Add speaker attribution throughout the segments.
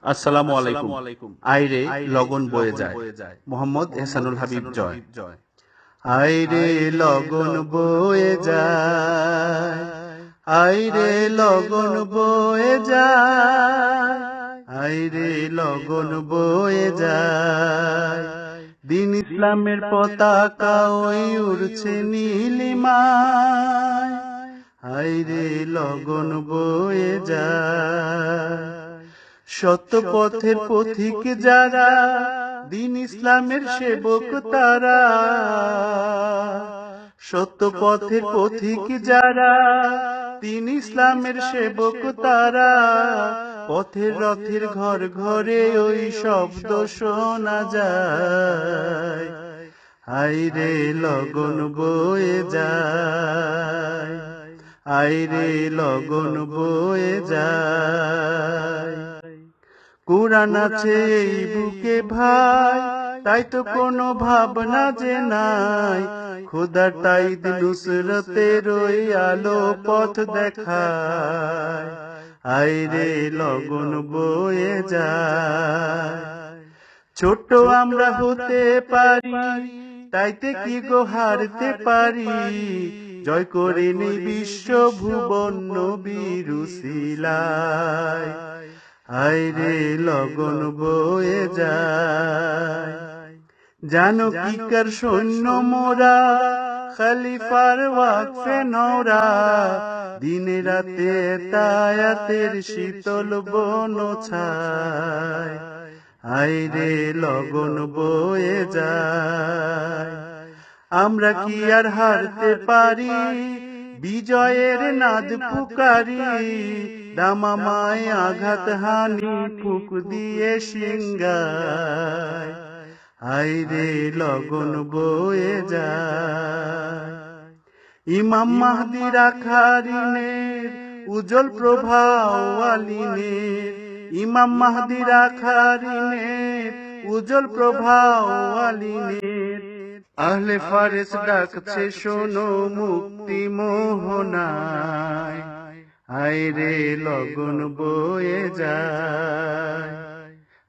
Speaker 1: আসসালামু আলাইকুম। আইরে লগন বয়ে যায়। মোহাম্মদ এহসানুল হাবিব জয়। আইরে লগন বয়ে যায়, আইরে লগন বয়ে যায়, আইরে লগন বয়ে যায়। দিন ইসলামের পতাকা ওই উড়ছে নীলিমায়, আইরে লগন বয়ে যায়। সত্য পথের পথিক যারা, দিন ইসলামের সেবক তারা। সত্য পথের পথিক যারা, দিন ইসলামের সেবক তারা। পথের রথের ঘর ঘরে ওই শব্দ শোনা যায়, আইরে লগন বয়ে যায়, আইরে লগন বয়ে যায়। কুরআন আছে এই বুকে ভাই, তাই তো কোনো ভাবনা যে নাই। খোদার তাইদ নুসরতের ওই আলো পথ দেখায়, আইরে লগন বয়ে যায়। ছোট আমরা হতে পারি, তাইতে কি গো হারতে পারি। জয় করে নি বিশ্ব ভুবন নবীর উসিলায়, আইরে লগন বয়ে যায়। জানো কি কার সৈন্য মোরা, খলিফার ওয়াকফে নওরা। দিনে রাতে তায়াতের শীতল বন ছায়, আইরে লগন বয়ে যায়। আমরা কি আর হারতে পারি, বিজয়ের নাদ পুকারি। দামামায় আঘাত হানি ফুক দিয়ে সিংগায়, আইরে লগন বয়ে যায়। ইমাম মাহদি রাখারিনের উজ্জ্বল প্রভাব আলিনের, ইমাম মাহদি রাখারিনের উজ্জ্বল প্রভাব আলিনের। আহলে ফারেস ডাকছে শোনো মুক্তি মোহনায়, আইরে লগন বয়ে যায়,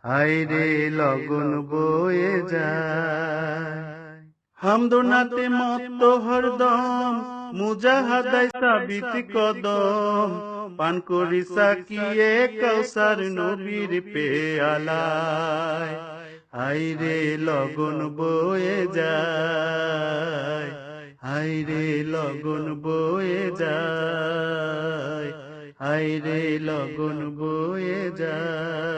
Speaker 1: আইরে লগন বয়ে যায়। হামদোনাতে মত্ত হরদম, মুজাহাদায় সাবিত কদম। পান করি সাকিয়ে কৌসার নবীর পেয়ালায়, আইরে লগন বয়ে যায়, আইরে লগন বয়ে যায়, আইরে লগন বয়ে যায়।